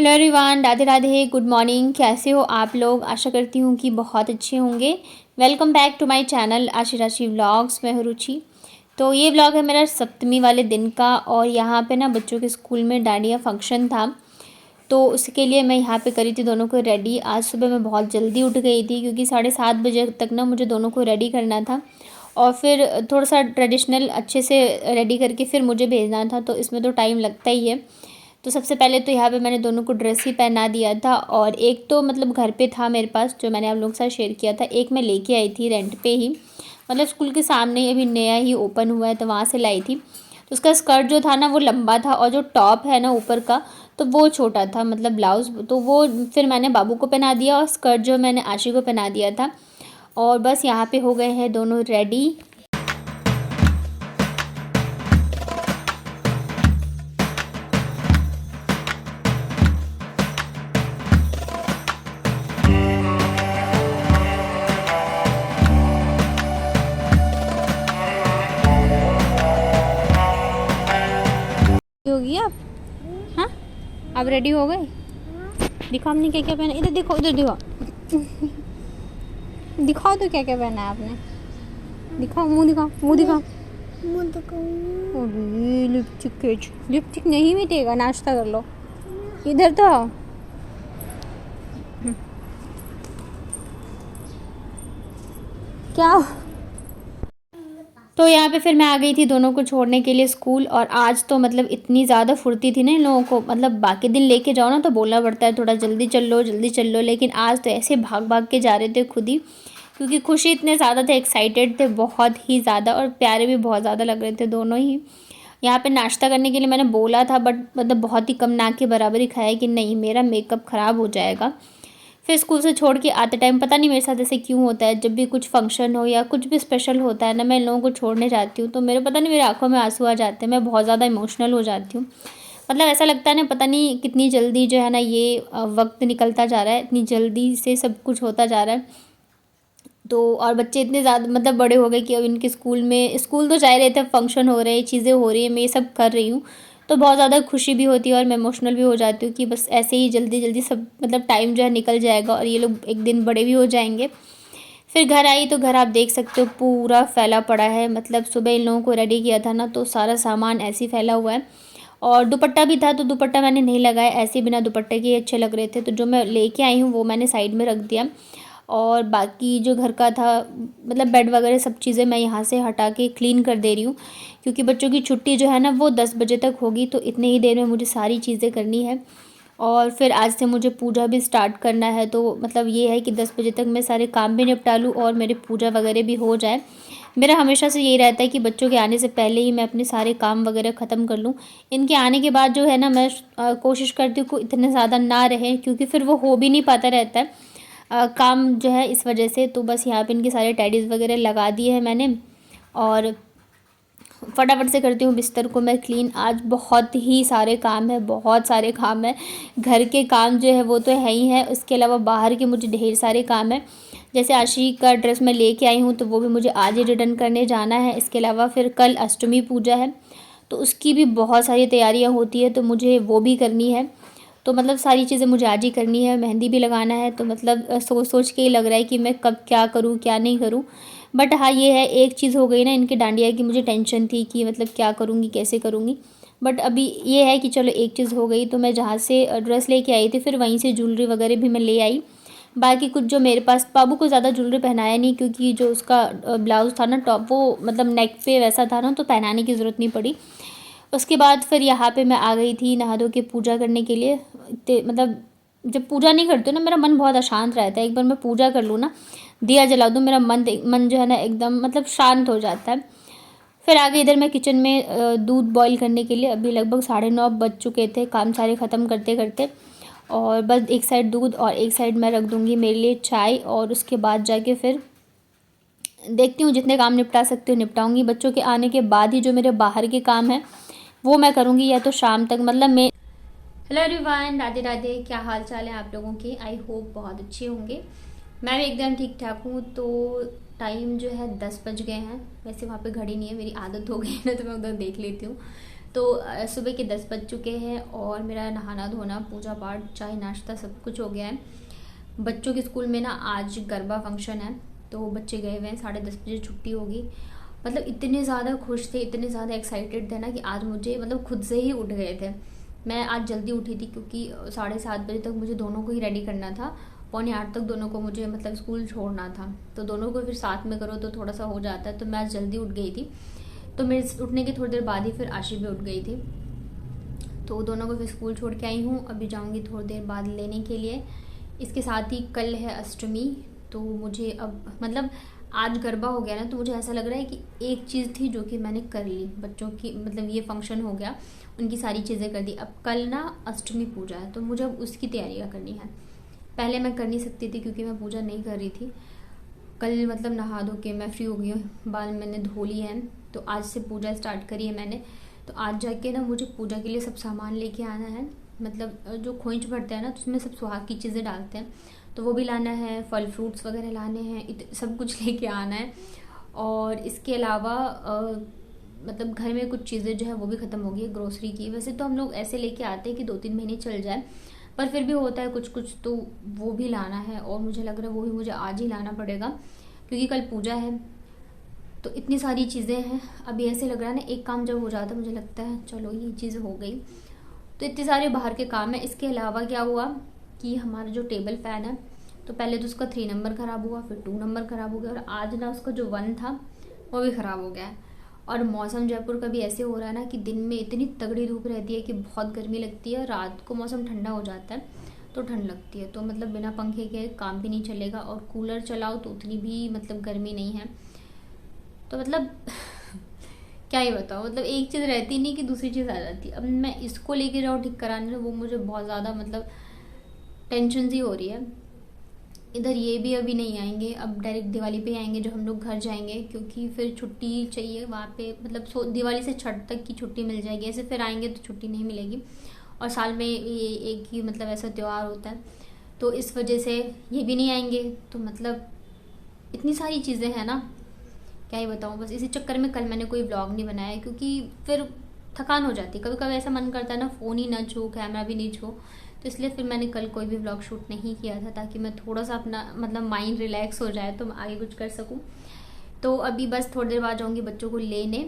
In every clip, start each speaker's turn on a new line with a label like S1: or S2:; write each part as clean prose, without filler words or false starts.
S1: Hello everyone, Radhe Radhe, good morning. कैसे हो आप लोग? आशा करती हूँ कि बहुत अच्छे होंगे। Welcome back to my channel Aashi Rashi vlogs. मैं हूँ रुचि। तो ये व्लॉग है मेरा सप्तमी वाले दिन का, और यहाँ पे ना बच्चों के स्कूल में डांडिया फंक्शन था, तो उसके लिए मैं यहाँ पे करी थी दोनों को रेडी। आज सुबह मैं बहुत जल्दी उठ गई थी क्योंकि 7:30 बजे तक ना मुझे दोनों को रेडी करना था, और फिर थोड़ा सा ट्रेडिशनल अच्छे से रेडी करके फिर मुझे भेजना था, तो इसमें तो टाइम लगता ही है। तो सबसे पहले तो यहाँ पे मैंने दोनों को ड्रेस ही पहना दिया था, और एक तो मतलब घर पे था मेरे पास, जो मैंने आप लोगों के साथ शेयर किया था। एक मैं लेके आई थी रेंट पे ही, मतलब स्कूल के सामने ही, अभी नया ही ओपन हुआ है तो वहाँ से लाई थी। तो उसका स्कर्ट जो था ना वो लंबा था, और जो टॉप है ना ऊपर का तो वो छोटा था, मतलब ब्लाउज़। तो वो फिर मैंने बाबू को पहना दिया, और स्कर्ट जो मैंने आशी को पहना दिया था। और बस यहाँ पे हो गए हैं दोनों रेडी। हो गई आप? हाँ, आप रेडी हो गए? दिखाओ हमने क्या क्या पहना। इधर देखो, इधर देखो। दिखाओ तो क्या क्या पहना है आपने। दिखाओ, मुंह दिखाओ, मुंह दिखाओ। अरे लिपस्टिक नहीं मिटेगा, नाश्ता कर लो। इधर तो आओ। क्या? तो यहाँ पे फिर मैं आ गई थी दोनों को छोड़ने के लिए स्कूल। और आज तो मतलब इतनी ज़्यादा फुर्ती थी ना इन लोगों को, मतलब बाकी दिन लेके जाओ ना तो बोलना पड़ता है थोड़ा जल्दी चल लो जल्दी चल लो, लेकिन आज तो ऐसे भाग भाग के जा रहे थे खुद ही, क्योंकि खुशी इतने ज़्यादा थे, एक्साइटेड थे बहुत ही ज़्यादा, और प्यारे भी बहुत ज़्यादा लग रहे थे दोनों ही। यहाँ पे नाश्ता करने के लिए मैंने बोला था, बट मतलब बहुत ही कम ना के बराबर ही खाया कि नहीं मेरा मेकअप ख़राब हो जाएगा। फिर स्कूल से छोड़ के आते टाइम पता नहीं मेरे साथ ऐसे क्यों होता है, जब भी कुछ फंक्शन हो या कुछ भी स्पेशल होता है ना, मैं इन लोगों को छोड़ने जाती हूँ तो मेरे पता नहीं मेरी आंखों में आंसू आ जाते हैं, मैं बहुत ज़्यादा इमोशनल हो जाती हूँ। मतलब ऐसा लगता है ना, पता नहीं कितनी जल्दी जो है ना ये वक्त निकलता जा रहा है, इतनी जल्दी से सब कुछ होता जा रहा है। तो और बच्चे इतने ज़्यादा मतलब बड़े हो गए कि अब इनके स्कूल तो जा रहे थे, फंक्शन हो रहे हैं, चीज़ें हो रही है, मैं ये सब कर रही हूँ, तो बहुत ज़्यादा खुशी भी होती है और मैं इमोशनल भी हो जाती हूँ कि बस ऐसे ही जल्दी जल्दी सब मतलब टाइम जो है निकल जाएगा और ये लोग एक दिन बड़े भी हो जाएंगे। फिर घर आई तो घर आप देख सकते हो पूरा फैला पड़ा है, मतलब सुबह इन लोगों को रेडी किया था ना तो सारा सामान ऐसे ही फैला हुआ है। और दुपट्टा भी था तो दुपट्टा मैंने नहीं लगाया, ऐसे बिना दुपट्टे के अच्छे लग रहे थे, तो जो मैं लेके आई हूँ वो मैंने साइड में रख दिया। और बाकी जो घर का था मतलब बेड वगैरह सब चीज़ें मैं यहाँ से हटा के क्लीन कर दे रही हूँ, क्योंकि बच्चों की छुट्टी जो है ना वो 10 बजे तक होगी, तो इतने ही देर में मुझे सारी चीज़ें करनी है। और फिर आज से मुझे पूजा भी स्टार्ट करना है, तो मतलब ये है कि 10 बजे तक मैं सारे काम भी निपटा लूँ और मेरी पूजा वगैरह भी हो जाए। मेरा हमेशा से यही रहता है कि बच्चों के आने से पहले ही मैं अपने सारे काम वगैरह ख़त्म कर लूँ। इनके आने के बाद जो है ना मैं कोशिश करती हूँ कि इतने ज़्यादा ना रहे, क्योंकि फिर वो हो भी नहीं पाता रहता है काम जो है इस वजह से। तो बस यहाँ पे इनके सारे टैडीज़ वगैरह लगा दिए हैं मैंने, और फटाफट से करती हूँ बिस्तर को मैं क्लीन। आज बहुत ही सारे काम है, बहुत सारे काम है। घर के काम जो है वो तो है ही है, उसके अलावा बाहर के मुझे ढेर सारे काम है। जैसे आशी का ड्रेस मैं लेके आई हूँ तो वो भी मुझे आज ही रिटर्न करने जाना है। इसके अलावा फिर कल अष्टमी पूजा है, तो उसकी भी बहुत सारी तैयारियाँ होती है, तो मुझे वो भी करनी है। तो मतलब सारी चीज़ें मुझे आज ही करनी है, मेहंदी भी लगाना है, तो मतलब सोच सोच के ही लग रहा है कि मैं कब क्या करूँ क्या नहीं करूँ। बट हाँ ये है, एक चीज़ हो गई ना इनके डांडिया की, मुझे टेंशन थी कि मतलब क्या करूँगी कैसे करूँगी। बट अभी ये है कि चलो एक चीज़ हो गई, तो मैं जहाँ से ड्रेस लेके आई थी फिर वहीं से ज्वेलरी वगैरह भी मैं ले आई। बाकी कुछ जो मेरे पास, बाबू को ज़्यादा ज्वेलरी पहनाया नहीं, क्योंकि जो उसका ब्लाउज़ था ना टॉप वो मतलब नेक पे वैसा था ना, तो पहनाने की ज़रूरत नहीं पड़ी। उसके बाद फिर यहाँ पे मैं आ गई थी नहा धो के पूजा करने के लिए। मतलब जब पूजा नहीं करती हूँ ना मेरा मन बहुत अशांत रहता है, एक बार मैं पूजा कर लूँ ना, दिया जला दूँ, मेरा मन जो है ना एकदम मतलब शांत हो जाता है। फिर आगे इधर मैं किचन में दूध बॉईल करने के लिए, अभी लगभग 9:30 बज चुके थे काम सारे ख़त्म करते करते। और बस एक साइड दूध और एक साइड मैं रख दूँगी मेरे लिए चाय, और उसके बाद जाके फिर देखती हूँ जितने काम निपटा सकती हूँ निपटाऊँगी। बच्चों के आने के बाद ही जो मेरे बाहर के काम हैं वो मैं करूँगी, या तो शाम तक मतलब मैं। हेलो एवरीवन, राधे राधे, क्या हाल चाल है आप लोगों के? आई होप बहुत अच्छे होंगे। मैं भी एकदम ठीक ठाक हूँ। तो टाइम जो है 10 बज गए हैं, वैसे वहाँ पे घड़ी नहीं है, मेरी आदत हो गई है ना तो मैं उधर देख लेती हूँ। तो सुबह के 10 बज चुके हैं और मेरा नहाना धोना, पूजा पाठ, चाय नाश्ता सब कुछ हो गया है। बच्चों के स्कूल में ना आज गरबा फंक्शन है, तो बच्चे गए हुए हैं, 10:30 बजे छुट्टी होगी। मतलब इतने ज़्यादा खुश थे, इतने ज़्यादा एक्साइटेड थे ना कि आज मुझे मतलब खुद से ही उठ गए थे। मैं आज जल्दी उठी थी क्योंकि 7:30 बजे तक मुझे दोनों को ही रेडी करना था। 7:45 तक दोनों को मुझे मतलब स्कूल छोड़ना था, तो दोनों को फिर साथ में करो तो थोड़ा सा हो जाता है। तो मैं आज जल्दी उठ गई थी। तो मेरे उठने की थोड़ी देर बाद ही फिर आशी भी उठ गई थी। तो दोनों को फिर स्कूल छोड़ के आई हूँ। अभी जाऊँगी थोड़ी देर बाद लेने के लिए। इसके साथ ही कल है अष्टमी, तो मुझे अब मतलब आज गरबा हो गया ना, तो मुझे ऐसा लग रहा है कि एक चीज़ थी जो कि मैंने कर ली। बच्चों की मतलब ये फंक्शन हो गया, उनकी सारी चीज़ें कर दी। अब कल ना अष्टमी पूजा है, तो मुझे अब उसकी तैयारियाँ करनी है। पहले मैं कर नहीं सकती थी क्योंकि मैं पूजा नहीं कर रही थी। कल मतलब नहा धो के मैं फ्री हो गई हूँ, बाल मैंने धो लिए हैं, तो आज से पूजा स्टार्ट करी है मैंने। तो आज जाके ना मुझे पूजा के लिए सब सामान लेके आना है। मतलब जो खोइंच भरते हैं ना, तो उसमें सब सुहाग की चीज़ें डालते हैं, तो वो भी लाना है, फल फ्रूट्स वगैरह लाने हैं, सब कुछ लेके आना है। और इसके अलावा मतलब घर में कुछ चीज़ें जो है वो भी ख़त्म हो गई है ग्रोसरी की। वैसे तो हम लोग ऐसे लेके आते हैं कि 2-3 महीने चल जाए, पर फिर भी होता है कुछ कुछ, तो वो भी लाना है। और मुझे लग रहा है वो भी मुझे आज ही लाना पड़ेगा क्योंकि कल पूजा है। तो इतनी सारी चीज़ें हैं। अभी ऐसे लग रहा है ना, एक काम जब हो जाता है मुझे लगता है चलो ये चीज़ हो गई। तो इतने सारे बाहर के काम है। इसके अलावा क्या हुआ कि हमारा जो टेबल फ़ैन है, तो पहले तो उसका 3 नंबर ख़राब हुआ, फिर 2 नंबर ख़राब हो गया, और आज ना उसका जो 1 था वो भी ख़राब हो गया है। और मौसम जयपुर का भी ऐसे हो रहा है ना कि दिन में इतनी तगड़ी धूप रहती है कि बहुत गर्मी लगती है, रात को मौसम ठंडा हो जाता है तो ठंड लगती है। तो मतलब बिना पंखे के काम भी नहीं चलेगा, और कूलर चलाओ तो उतनी भी मतलब गर्मी नहीं है। तो मतलब क्या ही बताओ, मतलब एक चीज़ रहती नहीं कि दूसरी चीज़ आ जाती। अब मैं इसको लेके जाऊँ ठीक कराने, वो मुझे बहुत ज़्यादा मतलब टेंशन सी हो रही है। इधर ये भी अभी नहीं आएंगे, अब डायरेक्ट दिवाली पे आएंगे जब हम लोग घर जाएंगे, क्योंकि फिर छुट्टी चाहिए वहाँ पे। मतलब दिवाली से छठ तक की छुट्टी मिल जाएगी, ऐसे फिर आएंगे तो छुट्टी नहीं मिलेगी। और साल में ये एक ही मतलब ऐसा त्यौहार होता है, तो इस वजह से ये भी नहीं आएंगे। तो मतलब इतनी सारी चीज़ें हैं ना, क्या ही बताऊँ। बस इसी चक्कर में कल मैंने कोई व्लॉग नहीं बनाया, क्योंकि फिर थकान हो जाती है। कभी कभी ऐसा मन करता है ना, फ़ोन ही ना छू, कैमरा भी नहीं छू, तो इसलिए फिर मैंने कल कोई भी व्लॉग शूट नहीं किया था, ताकि मैं थोड़ा सा अपना मतलब माइंड रिलैक्स हो जाए तो मैं आगे कुछ कर सकूँ। तो अभी बस थोड़ी देर बाद जाऊँगी बच्चों को लेने।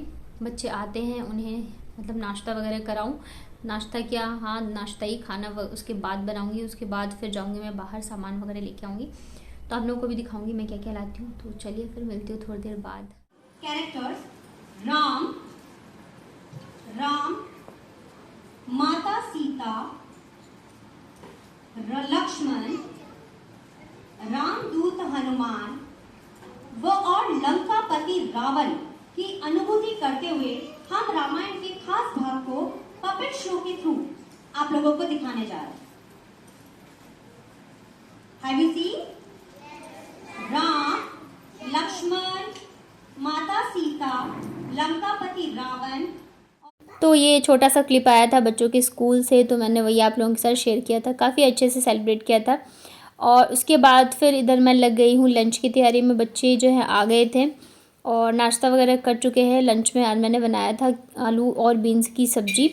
S1: बच्चे आते हैं, उन्हें मतलब नाश्ता वगैरह कराऊँ। नाश्ता क्या, हाँ नाश्ता ही, खाना उसके बाद बनाऊँगी। उसके बाद फिर जाऊँगी मैं बाहर, सामान वगैरह लेके आऊँगी, तो आप लोगों को भी दिखाऊँगी मैं क्या क्या लाती हूँ। तो चलिए फिर मिलती हूँ थोड़ी देर बाद।
S2: कैरेक्टर्स: राम, राम, माता सीता, लक्ष्मण, रामदूत हनुमान व और लंकापति रावण की अनुभूति करते हुए हम रामायण के खास भाग को पपेट शो के थ्रू आप लोगों को दिखाने जा रहे हैं। Have you seen? Ram, Lakshman, Mata Sita, लंकापति रावण।
S1: तो ये छोटा सा क्लिप आया था बच्चों के स्कूल से, तो मैंने वही आप लोगों के साथ शेयर किया था। काफ़ी अच्छे से सेलिब्रेट किया था। और उसके बाद फिर इधर मैं लग गई हूँ लंच की तैयारी में। बच्चे जो है आ गए थे और नाश्ता वगैरह कर चुके हैं। लंच में आज मैंने बनाया था आलू और बीन्स की सब्ज़ी।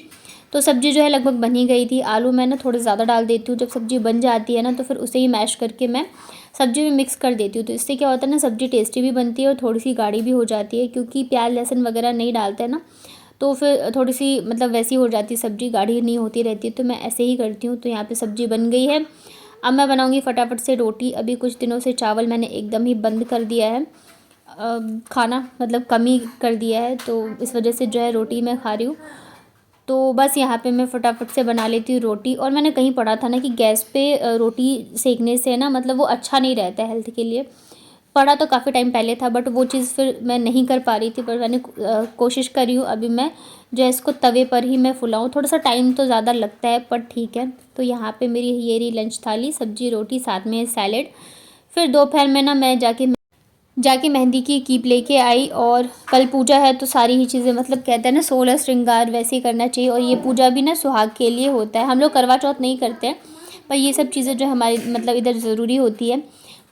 S1: तो सब्ज़ी जो है लगभग बन ही गई थी। आलू मैं ना थोड़े ज़्यादा डाल देती हूँ, जब सब्ज़ी बन जाती है ना तो फिर उसे ही मैश करके मैं सब्ज़ी में मिक्स कर देती हूँ। तो इससे क्या होता है ना, सब्ज़ी टेस्टी भी बनती है और थोड़ी सी गाढ़ी भी हो जाती है, क्योंकि प्याज लहसुन वगैरह नहीं डालते हैं ना, तो फिर थोड़ी सी मतलब वैसी हो जाती है सब्ज़ी, गाढ़ी नहीं होती रहती। तो मैं ऐसे ही करती हूँ। तो यहाँ पे सब्ज़ी बन गई है। अब मैं बनाऊँगी फटाफट से रोटी। अभी कुछ दिनों से चावल मैंने एकदम ही बंद कर दिया है, खाना मतलब कम ही कर दिया है, तो इस वजह से जो है रोटी मैं खा रही हूँ। तो बस यहाँ पे मैं फटाफट से बना लेती हूँ रोटी। और मैंने कहीं पढ़ा था ना कि गैस पे रोटी सेकने से ना मतलब वो अच्छा नहीं रहता है हेल्थ के लिए। पढ़ा तो काफ़ी टाइम पहले था, बट वो चीज़ फिर मैं नहीं कर पा रही थी। पर मैंने कोशिश करी हूँ अभी मैं जो है इसको तवे पर ही मैं फुलाऊँ। थोड़ा सा टाइम तो ज़्यादा लगता है, पर ठीक है। तो यहाँ पे मेरी ये रही लंच थाली, सब्जी रोटी, साथ में सैलेड। फिर दोपहर में ना मैं जाके मेहंदी की कीप लेके आई। और कल पूजा है तो सारी ही चीज़ें मतलब कहते हैं ना 16 श्रृंगार वैसे ही करना चाहिए। और ये पूजा भी ना सुहाग के लिए होता है। हम लोग करवा चौथ नहीं करते हैं, पर ये सब चीज़ें जो हमारी मतलब इधर ज़रूरी होती है।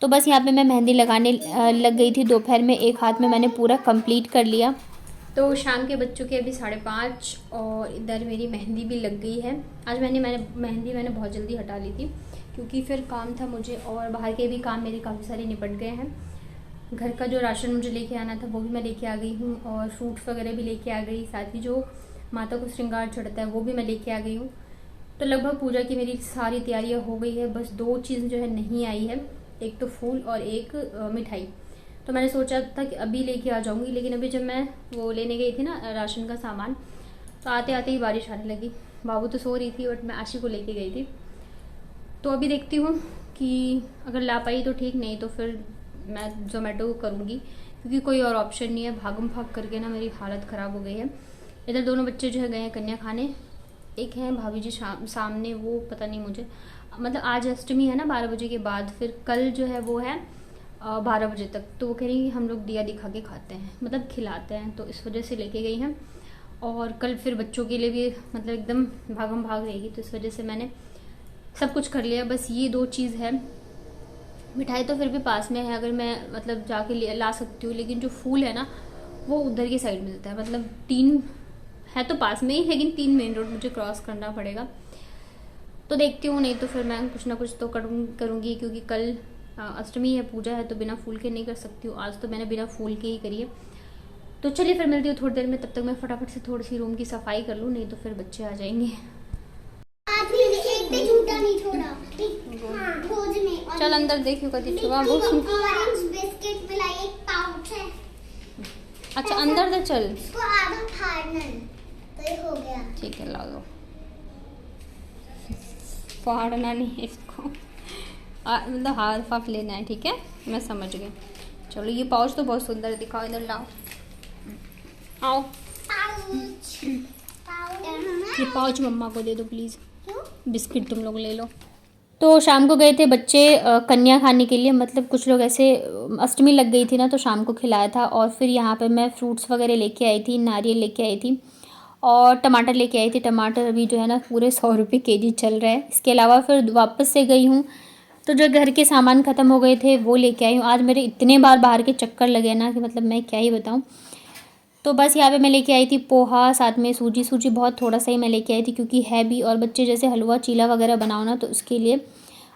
S1: तो बस यहाँ पे मैं मेहंदी लगाने लग गई थी दोपहर में। एक हाथ में मैंने पूरा कंप्लीट कर लिया। तो शाम के बज चुके अभी 5:30 और इधर मेरी मेहंदी भी लग गई है। आज मेहंदी मैंने बहुत जल्दी हटा ली थी क्योंकि फिर काम था मुझे और बाहर के भी काम मेरे काफ़ी सारे निपट गए हैं। घर का जो राशन मुझे लेके आना था वो भी मैं लेके आ गई हूँ और फ्रूट्स वगैरह भी लेके आ गई, साथ ही जो माता को श्रृंगार चढ़ता है वो भी मैं लेके आ गई हूँ। तो लगभग पूजा की मेरी सारी तैयारियाँ हो गई है, बस 2 चीज़ जो है नहीं आई है, एक तो फूल और एक मिठाई। तो मैंने सोचा था कि अभी लेके आ जाऊंगी, लेकिन अभी जब मैं वो लेने गई थी ना राशन का सामान, तो आते आते ही बारिश आने लगी। बाबू तो सो रही थी बट मैं आशी को लेके गई थी। तो अभी देखती हूँ कि अगर ला पाई तो ठीक, नहीं तो फिर मैं ज़ोमेटो करूँगी क्योंकि कोई और ऑप्शन नहीं है। भागम भाग करके ना मेरी हालत ख़राब हो गई है। इधर दोनों बच्चे जो है गए हैं कन्या खाने, एक हैं भाभी जी सामने, वो पता नहीं मुझे, मतलब आज अष्टमी है ना 12 बजे के बाद, फिर कल जो है वो है 12 बजे तक। तो वो कह रही हम लोग दिया दिखा के खाते हैं, मतलब खिलाते हैं, तो इस वजह से लेके गई हैं। और कल फिर बच्चों के लिए भी मतलब एकदम भागम भाग रहेगी, तो इस वजह से मैंने सब कुछ कर लिया। बस ये 2 चीज़ है। मिठाई तो फिर भी पास में है, अगर मैं मतलब जाके ला सकती हूँ, लेकिन जो फूल है ना वो उधर की साइड मिलता है, मतलब 3 है तो पास में ही, लेकिन 3 मेन रोड मुझे क्रॉस करना पड़ेगा। तो देखती हूँ, नहीं तो फिर मैं कुछ ना कुछ तो करूँगी क्योंकि कल अष्टमी है, पूजा है, तो बिना फूल के नहीं कर सकती हूँ। आज तो मैंने बिना फूल के ही करी है। तो चलिए फिर मिलती हूँ थोड़ी देर में, तब तक मैं फटाफट से थोड़ी सी रूम की सफाई कर लूँ, नहीं तो फिर बच्चे आ जाएंगे।
S3: आज भी एक भी झूठा नहीं छोड़ा। हाँ, खोज में।
S1: चल अंदर देखियो कभी छुआ वो
S3: ऑरेंज बिस्किट मिलाई, एक पाउच है।
S1: अच्छा अंदर दे चल,
S3: इसको आधा फाड़ना है, तो ये हो गया।
S1: ठीक है ला दो। फाड़ना नहीं इसको, मतलब हाफ हाफ लेना है, ठीक है मैं समझ गई। चलो ये पाउच तो बहुत सुंदर है, दिखाओ इधर लाओ, आओ
S3: पाउच
S1: ये पाउच मम्मा को दे दो प्लीज़,
S3: क्यों?
S1: बिस्किट तुम लोग ले लो। तो शाम को गए थे बच्चे कन्या खाने के लिए, मतलब कुछ लोग ऐसे अष्टमी लग गई थी ना तो शाम को खिलाया था। और फिर यहाँ पे मैं फ्रूट्स वगैरह लेके आई थी, नारियल लेके आई थी और टमाटर लेके आई थी। टमाटर अभी जो है ना पूरे 100 रुपये केजी चल रहा है। इसके अलावा फिर वापस से गई हूँ तो जो घर के सामान ख़त्म हो गए थे वो लेके आई हूँ। आज मेरे इतने बार बाहर के चक्कर लगे ना कि मतलब मैं क्या ही बताऊँ। तो बस यहाँ पे मैं लेके आई थी पोहा, साथ में सूजी बहुत थोड़ा सा ही मैं लेके आई थी क्योंकि है भी, और बच्चे जैसे हलवा चीला वगैरह बनाओ ना तो उसके लिए।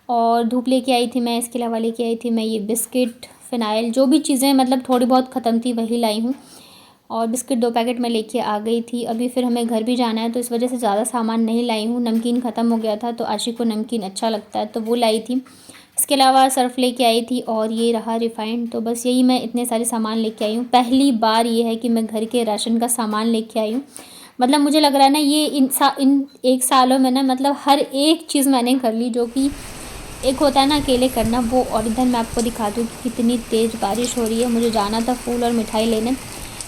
S1: और धूप लेके आई थी मैं, इसके अलावा लेके आई थी मैं ये बिस्किट, फ़िनाइल, जो भी चीज़ें मतलब थोड़ी बहुत ख़त्म थी वही लाई हूँ। और बिस्किट 2 पैकेट मैं लेके आ गई थी। अभी फिर हमें घर भी जाना है तो इस वजह से ज़्यादा सामान नहीं लाई हूँ। नमकीन ख़त्म हो गया था तो आशी को नमकीन अच्छा लगता है तो वो लाई थी। इसके अलावा सर्फ लेके आई थी और ये रहा रिफ़ाइंड। तो बस यही मैं इतने सारे सामान लेके आई हूँ। पहली बार ये है कि मैं घर के राशन का सामान लेके आई हूँ। मतलब मुझे लग रहा है ना ये इन 1 सालों में ना मतलब हर एक चीज़ मैंने कर ली, जो कि एक होता है ना अकेले करना वो। और इधर मैं आपको दिखाती हूँ कि कितनी तेज़ बारिश हो रही है। मुझे जाना था फूल और मिठाई लेने,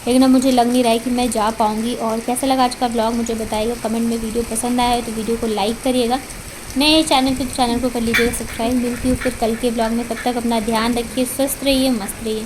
S1: लेकिन अब मुझे लग नहीं रहा है कि मैं जा पाऊँगी। और कैसा लगा आज का ब्लॉग मुझे बताइएगा कमेंट में। वीडियो पसंद आया है तो वीडियो को लाइक करिएगा, नए चैनल पे तो चैनल को कर लीजिएगा सब्सक्राइब। मिलती हूँ फिर कल के ब्लॉग में, तब तक अपना ध्यान रखिए, स्वस्थ रहिए, मस्त रहिए।